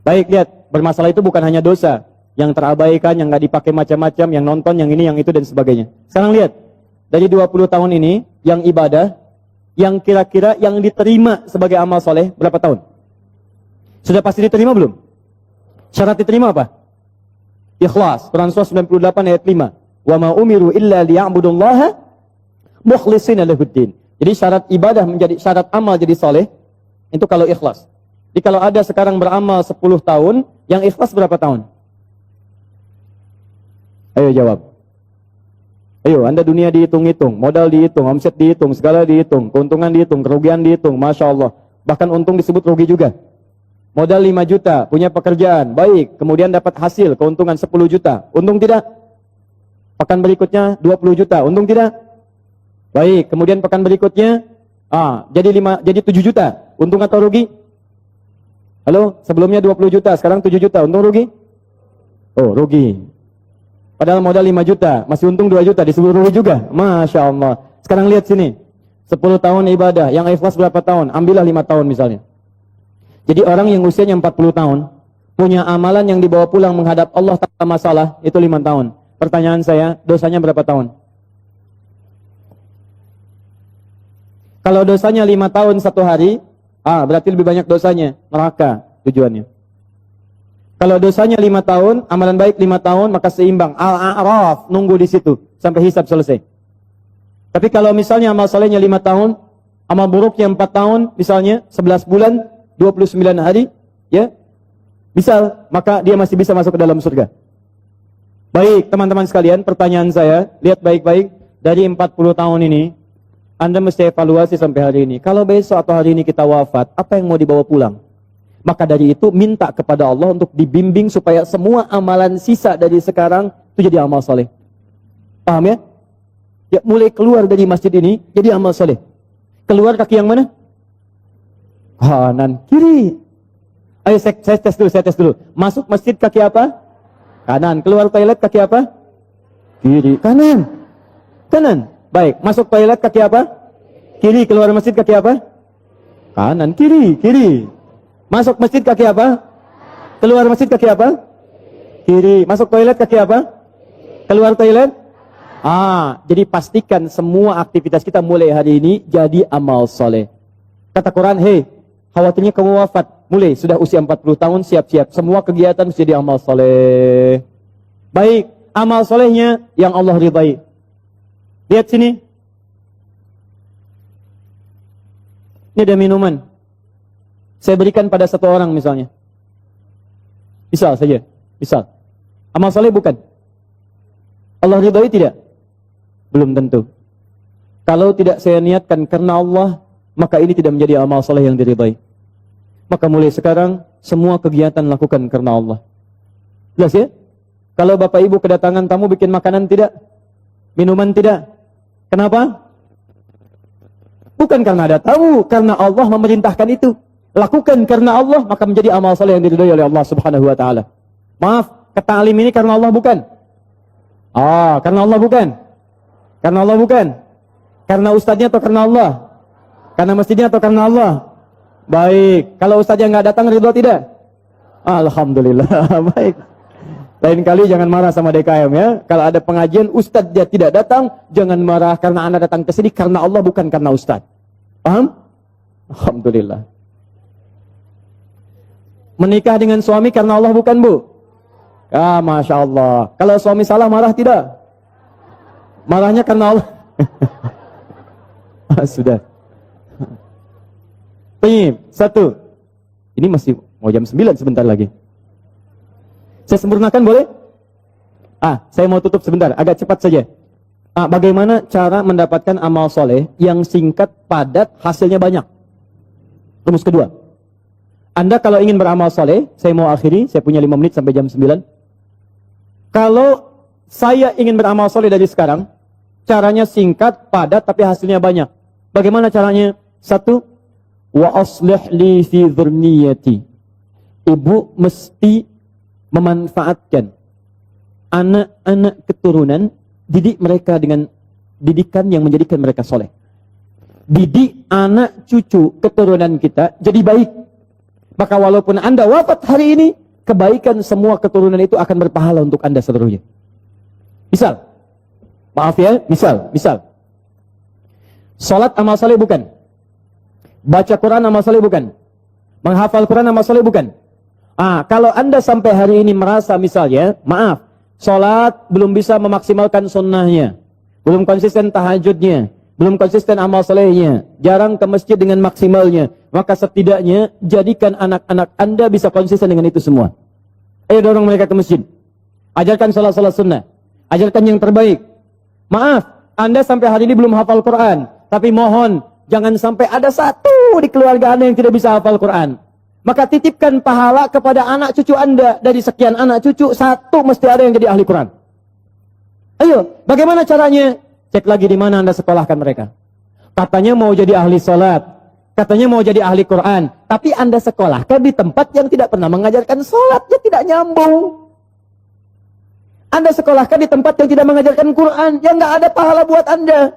Baik, lihat, bermasalah itu bukan hanya dosa yang terabaikan, yang nggak dipakai macam-macam, yang nonton, yang ini, yang itu, dan sebagainya. Sekarang lihat, dari 20 tahun ini, yang ibadah, yang kira-kira yang diterima sebagai amal soleh, berapa tahun? Sudah pasti diterima belum? Syarat diterima apa? Ikhlas. Quran Surah 98 ayat 5. Wa ma umiru illa liya'budullaha mukhlishina lahuddin. Jadi syarat ibadah menjadi syarat amal jadi soleh, itu kalau ikhlas. Jadi kalau ada sekarang beramal 10 tahun, yang ikhlas berapa tahun? Ayo jawab. Ayo, Anda dunia dihitung-hitung, modal dihitung, omset dihitung, segala dihitung, keuntungan dihitung, kerugian dihitung, Masya Allah. Bahkan untung disebut rugi juga. Modal 5 juta, punya pekerjaan, baik, kemudian dapat hasil, keuntungan 10 juta. Untung tidak? Pekan berikutnya 20 juta, untung tidak? Baik, kemudian pekan berikutnya jadi 7 juta. Untung atau rugi? Halo, sebelumnya 20 juta, sekarang 7 juta. Untung rugi? Oh, rugi. Padahal modal 5 juta, masih untung 2 juta, disebut rugi juga. Masya Allah. Sekarang lihat sini. 10 tahun ibadah, yang ikhlas berapa tahun? Ambillah 5 tahun misalnya. Jadi orang yang usianya 40 tahun, punya amalan yang dibawa pulang menghadap Allah tanpa masalah, itu 5 tahun. Pertanyaan saya, dosanya berapa tahun? Kalau dosanya 5 tahun 1 hari, berarti lebih banyak dosanya, neraka tujuannya. Kalau dosanya 5 tahun, amalan baik 5 tahun, maka seimbang. Al-A'raf, nunggu di situ sampai hisab selesai. Tapi kalau misalnya amal salehnya 5 tahun, amal buruknya 4 tahun, misalnya 11 bulan, 29 hari, ya, misal, maka dia masih bisa masuk ke dalam surga. Baik, teman-teman sekalian, pertanyaan saya, lihat baik-baik, dari 40 tahun ini, Anda mesti evaluasi sampai hari ini. Kalau besok atau hari ini kita wafat, apa yang mau dibawa pulang? Maka dari itu minta kepada Allah untuk dibimbing supaya semua amalan sisa dari sekarang itu jadi amal soleh. Paham ya? Ya, mulai keluar dari masjid ini jadi amal soleh. Keluar kaki yang mana? Kanan, kiri. Ayo saya tes dulu. Masuk masjid kaki apa? Kanan. Keluar toilet kaki apa? Kiri. Kanan. Kanan. Baik, masuk toilet kaki apa? Kiri. Keluar masjid kaki apa? Kanan. Kiri. Kiri. Masuk masjid kaki apa? Keluar masjid kaki apa? Kiri. Masuk toilet kaki apa? Keluar toilet? Jadi pastikan semua aktivitas kita mulai hari ini jadi amal soleh. Kata Quran, hei, khawatirnya kamu wafat. Mulai, sudah usia 40 tahun, siap-siap. Semua kegiatan jadi amal soleh. Baik, amal solehnya yang Allah ridai. Lihat sini. Ini ada minuman. Saya berikan pada satu orang misalnya. Misal saja. Misal. Amal soleh bukan? Allah ridai tidak? Belum tentu. Kalau tidak saya niatkan karena Allah, maka ini tidak menjadi amal soleh yang diridai. Maka mulai sekarang, semua kegiatan lakukan karena Allah. Jelas ya? Kalau Bapak Ibu kedatangan tamu bikin makanan tidak? Minuman tidak? Kenapa? Bukan karena ada tamu, karena Allah memerintahkan itu. Lakukan karena Allah, maka menjadi amal soleh yang diridai oleh Allah Subhanahu wa taala. Maaf, kata alim ini karena Allah bukan? Karena Allah bukan? Karena Allah bukan? Karena ustadznya atau karena Allah? Karena masjidnya atau karena Allah? Baik, kalau ustadznya nggak datang ridho tidak? Alhamdulillah. Baik. Lain kali jangan marah sama DKM ya. Kalau ada pengajian ustadz dia tidak datang, jangan marah karena Anda datang ke sini karena Allah bukan karena ustadz. Paham? Alhamdulillah. Menikah dengan suami karena Allah bukan, Bu? Masya Allah. Kalau suami salah marah tidak? Marahnya karena Allah. Sudah. Baik, satu. Ini masih mau jam 9 sebentar lagi. Saya sempurnakan boleh? Saya mau tutup sebentar, agak cepat saja. Bagaimana cara mendapatkan amal soleh yang singkat, padat, hasilnya banyak? Rumus kedua. Anda kalau ingin beramal soleh, saya mau akhiri, saya punya 5 menit sampai jam 9. Kalau saya ingin beramal soleh dari sekarang, caranya singkat, padat, tapi hasilnya banyak. Bagaimana caranya? Satu, wa aslih li fi dzurniyyati. Ibu mesti memanfaatkan anak-anak keturunan, didik mereka dengan didikan yang menjadikan mereka soleh. Didik anak cucu keturunan kita jadi baik. Maka walaupun Anda wafat hari ini, kebaikan semua keturunan itu akan berpahala untuk Anda seluruhnya. Misal, maaf ya, misal. Salat amal saleh bukan? Baca Quran amal saleh bukan? Menghafal Quran amal saleh bukan? Kalau Anda sampai hari ini merasa misalnya, maaf, salat belum bisa memaksimalkan sunnahnya, belum konsisten tahajudnya, belum konsisten amal salehnya, jarang ke masjid dengan maksimalnya, maka setidaknya jadikan anak-anak Anda bisa konsisten dengan itu semua. Ayo dorong mereka ke masjid. Ajarkan salat-salat sunnah. Ajarkan yang terbaik. Maaf, Anda sampai hari ini belum hafal Quran. Tapi mohon, jangan sampai ada satu di keluarga Anda yang tidak bisa hafal Quran. Maka titipkan pahala kepada anak cucu Anda. Dari sekian anak cucu, satu mesti ada yang jadi ahli Quran. Ayo, bagaimana caranya? Cek lagi di mana Anda sekolahkan mereka. Katanya mau jadi ahli salat. Katanya mau jadi ahli Quran. Tapi Anda sekolahkan di tempat yang tidak pernah mengajarkan salat. Dia tidak nyambung. Anda sekolahkan di tempat yang tidak mengajarkan Quran, yang nggak ada pahala buat Anda.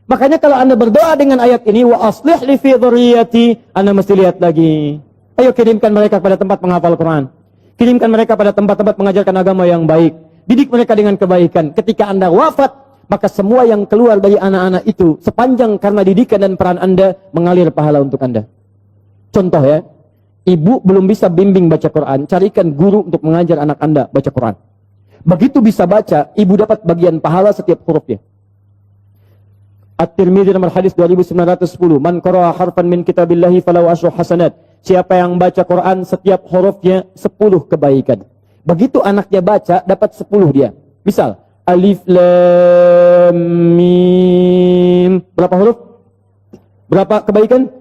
Makanya kalau Anda berdoa dengan ayat ini, wa aslih li fi dzurriyyati, Anda mesti lihat lagi. Ayo kirimkan mereka pada tempat menghafal Quran. Kirimkan mereka pada tempat-tempat mengajarkan agama yang baik. Didik mereka dengan kebaikan. Ketika Anda wafat, maka semua yang keluar dari anak-anak itu, sepanjang karena didikan dan peran Anda, mengalir pahala untuk Anda. Contoh ya, ibu belum bisa bimbing baca Quran, carikan guru untuk mengajar anak Anda baca Quran. Begitu bisa baca, ibu dapat bagian pahala setiap hurufnya. At-Tirmidzi nomor hadis 2910, man qara'a harfan min kitabillahi falahu asyru hasanat. Siapa yang baca Quran setiap hurufnya 10 kebaikan. Begitu anaknya baca, dapat 10 dia. Misal, alif lam mim. Berapa huruf? Berapa kebaikan?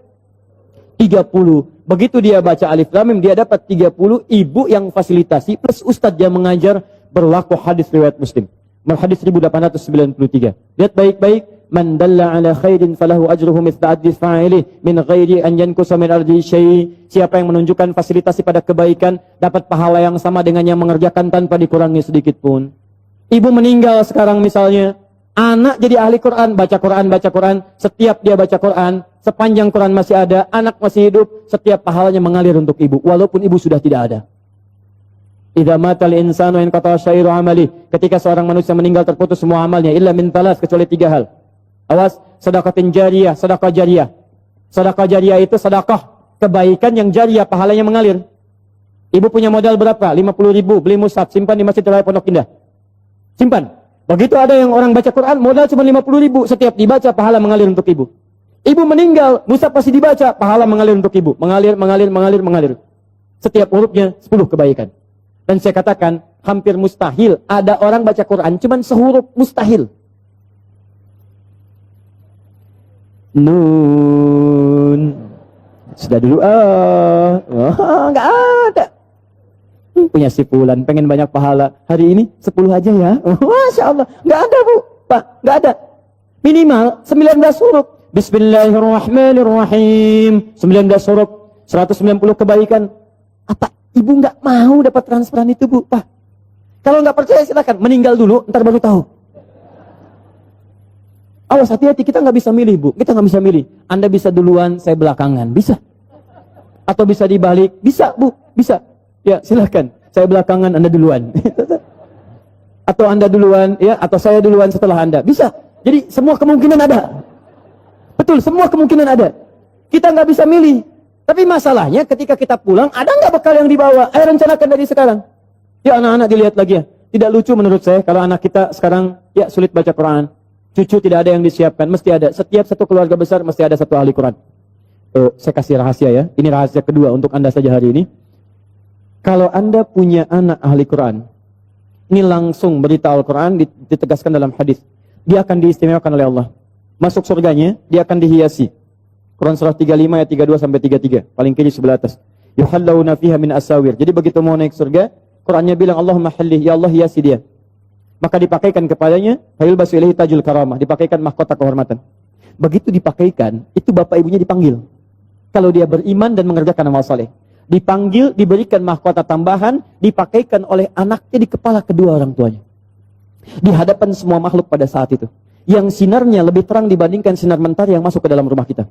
30. Begitu dia baca alif lam mim, dia dapat 30. Ibu yang fasilitasi plus ustadz yang mengajar, berlaku hadis riwayat Muslim. Hadis 1893. Lihat baik-baik. Man dalla ala khairin falahu ajruhu mithla ajri fa'ilih min ghairi an yankusa min ardi syai'. Siapa yang menunjukkan fasilitasi pada kebaikan dapat pahala yang sama dengan yang mengerjakan tanpa dikurangi sedikit pun. Ibu meninggal sekarang misalnya, anak jadi ahli Quran, baca Quran. Setiap dia baca Quran, sepanjang Quran masih ada, anak masih hidup, setiap pahalanya mengalir untuk ibu walaupun ibu sudah tidak ada. Idza matal insanu in qata syairu amali. Ketika seorang manusia meninggal terputus semua amalnya illa min talas, kecuali 3 hal. Awas, sedekatin jariyah, sedekah jariyah. Sedekah jariyah itu sedekah kebaikan yang jariyah, pahalanya mengalir. Ibu punya modal berapa? 50.000, beli mushaf, simpan di Masjid Raya Pondok Indah. Simpan. Begitu ada yang orang baca Quran, modal cuma 50.000, setiap dibaca pahala mengalir untuk ibu. Ibu meninggal, mushaf pasti dibaca, pahala mengalir untuk ibu. Mengalir. Setiap hurufnya 10 kebaikan. Dan saya katakan, hampir mustahil ada orang baca Quran cuma sehuruf, mustahil. Nun. Sudah dulu, nggak ada. Punya si Fulan, pengen banyak pahala. Hari ini 10 aja ya. Masya Allah. Nggak ada bu, Pak. Nggak ada. Minimal 19 huruf. Bismillahirrahmanirrahim. 19 huruf. 190 kebaikan. Apa ibu nggak mau dapat transferan itu bu, Pak? Kalau nggak percaya silakan. Meninggal dulu, ntar baru tahu. Awas, hati-hati, kita nggak bisa milih bu. Kita nggak bisa milih. Anda bisa duluan, saya belakangan. Bisa. Atau bisa dibalik. Bisa bu, bisa. Ya, silahkan. Saya belakangan, Anda duluan. Atau Anda duluan, ya, atau saya duluan setelah Anda. Bisa. Jadi semua kemungkinan ada. Betul, semua kemungkinan ada. Kita nggak bisa milih. Tapi masalahnya ketika kita pulang, ada nggak bekal yang dibawa? Ayo rencanakan dari sekarang. Ya anak-anak dilihat lagi ya. Tidak lucu menurut saya kalau anak kita sekarang ya sulit baca Quran. Cucu tidak ada yang disiapkan, mesti ada. Setiap satu keluarga besar mesti ada satu ahli Quran. Saya kasih rahasia ya. Ini rahasia kedua untuk Anda saja hari ini. Kalau Anda punya anak ahli Quran, ini langsung berita Al-Quran ditegaskan dalam hadis. Dia akan diistimewakan oleh Allah. Masuk surganya, dia akan dihiasi. Quran surah 35 ayat 32 sampai 33, paling kiri sebelah atas. Yuhallawna fiha min asawir. Jadi begitu mau naik surga, Qurannya bilang Allahumma halli, ya Allah hiasi dia. Maka dipakaikan kepadanya hayul basu ilahi tajul karamah, dipakaikan mahkota kehormatan. Begitu dipakaikan, itu bapak ibunya dipanggil. Kalau dia beriman dan mengerjakan amal saleh, dipanggil, diberikan mahkota tambahan, dipakaikan oleh anaknya di kepala kedua orang tuanya. Di hadapan semua makhluk pada saat itu. Yang sinarnya lebih terang dibandingkan sinar mentari yang masuk ke dalam rumah kita.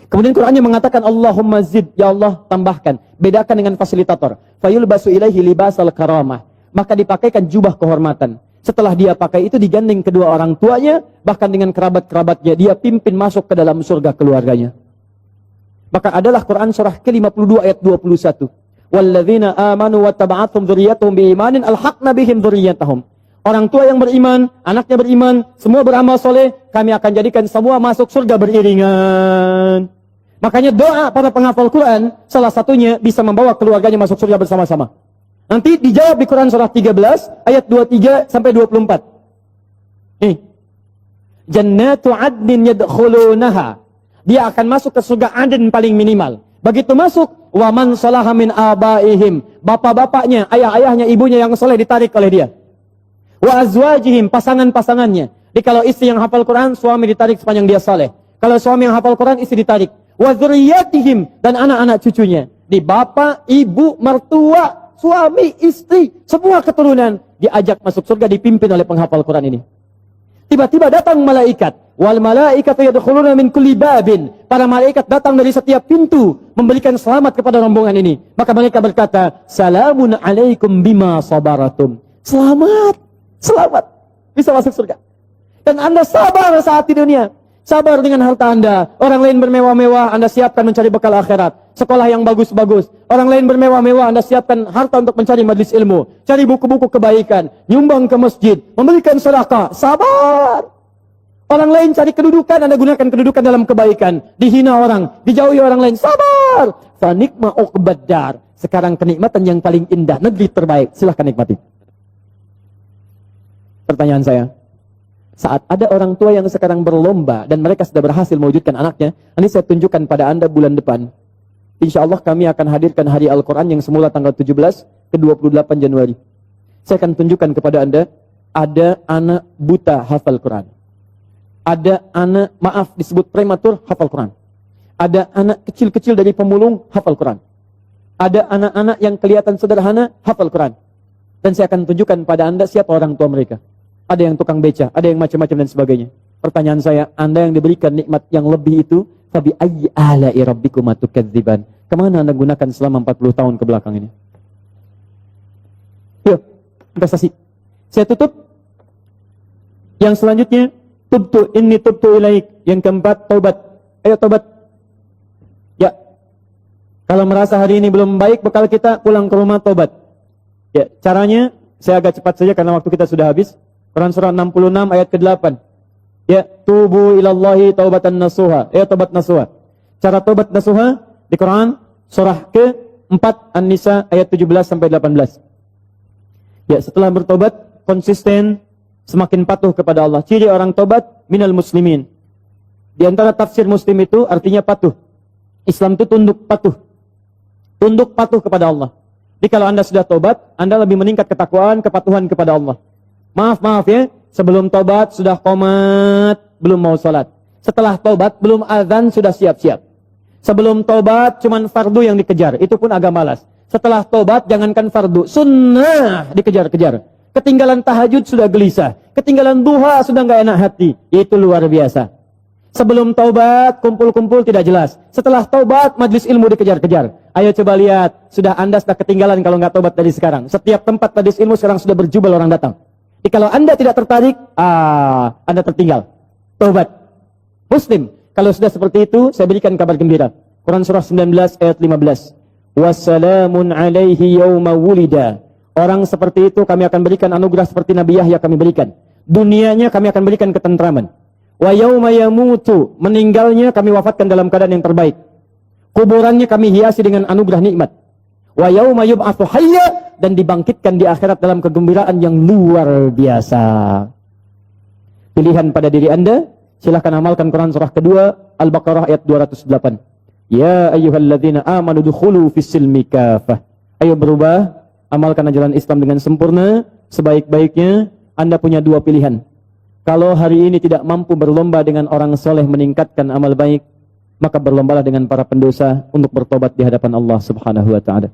Kemudian Qurannya mengatakan Allahumma zid, ya Allah tambahkan. Bedakan dengan fasilitator. Fayul basu ilaihi libasal karamah. Maka dipakaikan jubah kehormatan. Setelah dia pakai itu digandeng kedua orang tuanya, bahkan dengan kerabat-kerabatnya, dia pimpin masuk ke dalam surga keluarganya. Maka adalah Quran surah ke-52 ayat 21. Walladzina amanu wattaba'athum dzurriyyatuhum biimanin alhaqna bihim dzurriyyatahum. Orang tua yang beriman, anaknya beriman, semua beramal soleh, kami akan jadikan semua masuk surga beriringan. Makanya doa para penghafal Quran, salah satunya bisa membawa keluarganya masuk surga bersama-sama. Nanti dijawab di Quran surah 13 ayat 23 sampai 24. Nih. Jannatu adnin yadkhulunaha. Dia akan masuk ke surga Aden paling minimal. Begitu masuk, wa man salaha min abaihim. Bapak-bapaknya, ayah-ayahnya, ibunya yang soleh ditarik oleh dia. Wa azwajihim, pasangan-pasangannya. Jadi kalau istri yang hafal Quran, suami ditarik sepanjang dia soleh. Kalau suami yang hafal Quran, istri ditarik. Wa dzurriyyatihim, dan anak-anak cucunya. Di bapak, ibu, mertua, suami, istri, semua keturunan diajak masuk surga, dipimpin oleh penghafal Quran ini. Tiba-tiba datang malaikat. Wal malaikatu yadkhuluna min kulli babin. Para malaikat datang dari setiap pintu memberikan selamat kepada rombongan ini. Maka mereka berkata, "Salamun alaikum bima sabaratum." Selamat, selamat bisa masuk surga. Dan Anda sabar saat di dunia. Sabar dengan harta Anda. Orang lain bermewah-mewah, Anda siapkan mencari bekal akhirat. Sekolah yang bagus-bagus. Orang lain bermewah-mewah, Anda siapkan harta untuk mencari majlis ilmu. Cari buku-buku kebaikan. Nyumbang ke masjid. Memberikan sedekah. Sabar. Orang lain cari kedudukan, Anda gunakan kedudukan dalam kebaikan. Dihina orang. Dijauhi orang lain. Sabar. Fanikma uqbaddar. Sekarang kenikmatan yang paling indah. Negeri terbaik. Silahkan nikmati. Pertanyaan saya. Saat ada orang tua yang sekarang berlomba dan mereka sudah berhasil mewujudkan anaknya, nanti saya tunjukkan pada Anda bulan depan. Insya Allah kami akan hadirkan hari Al-Quran yang semula tanggal 17 ke 28 Januari. Saya akan tunjukkan kepada Anda ada anak buta hafal Quran. Ada anak, maaf disebut prematur, hafal Quran. Ada anak kecil-kecil dari pemulung, hafal Quran. Ada anak-anak yang kelihatan sederhana, hafal Quran. Dan saya akan tunjukkan pada Anda siapa orang tua mereka. Ada yang tukang beca, ada yang macam-macam dan sebagainya. Pertanyaan saya, Anda yang diberikan nikmat yang lebih itu, fabi ayyi ala'i rabbikuma tukadziban. Kemana Anda gunakan selama 40 tahun ke belakang ini? Yuk, investasi. Saya tutup. Yang selanjutnya, tubtu inni tubtu ilaik. Yang keempat, taubat. Ayo taubat. Ya. Kalau merasa hari ini belum baik, bekal kita pulang ke rumah taubat. Ya, caranya saya agak cepat saja karena waktu kita sudah habis. Quran surah 66 ayat ke-8. Ya, tubu ilallahi taubatan nasuha. Ya, taubat nasuha. Cara taubat nasuha di Quran surah ke-4 An-Nisa ayat 17 sampai 18. Ya, setelah bertobat konsisten, semakin patuh kepada Allah. Ciri orang tobat minal muslimin. Di antara tafsir muslim itu artinya patuh. Islam itu tunduk patuh. Tunduk patuh kepada Allah. Jadi kalau Anda sudah tobat, Anda lebih meningkat ketakwaan, kepatuhan kepada Allah. Maaf ya, sebelum tobat sudah qomat, belum mau sholat. Setelah tobat belum azan sudah siap-siap. Sebelum tobat cuman fardu yang dikejar, itu pun agak malas. Setelah tobat jangankan fardu, sunnah dikejar-kejar. Ketinggalan tahajud sudah gelisah, ketinggalan duha sudah nggak enak hati. Itu luar biasa. Sebelum taubat, kumpul-kumpul tidak jelas. Setelah taubat, majlis ilmu dikejar-kejar. Ayo coba lihat, Anda sudah ketinggalan kalau nggak taubat dari sekarang. Setiap tempat majlis ilmu sekarang sudah berjubel orang datang. Jadi kalau Anda tidak tertarik, Anda tertinggal. Taubat. Muslim, kalau sudah seperti itu, saya berikan kabar gembira. Quran surah 19 ayat 15. Wassalamun alaihi yawma wulida. Orang seperti itu kami akan berikan anugerah seperti Nabi Yahya kami berikan. Dunianya kami akan berikan ketentraman. Wa yauma yamutu, meninggalnya kami wafatkan dalam keadaan yang terbaik. Kuburannya kami hiasi dengan anugerah nikmat. Wa yauma yub'atsu hayya, dan dibangkitkan di akhirat dalam kegembiraan yang luar biasa. Pilihan pada diri Anda, silahkan amalkan Quran surah kedua Al-Baqarah ayat 208. Ya ayyuhalladzina amanu dukhulu fis-silmi kafah. Ayo berubah, amalkan ajaran Islam dengan sempurna, sebaik-baiknya. Anda punya dua pilihan. Kalau hari ini tidak mampu berlomba dengan orang soleh meningkatkan amal baik, maka berlombalah dengan para pendosa untuk bertobat di hadapan Allah Subhanahu wa ta'ala.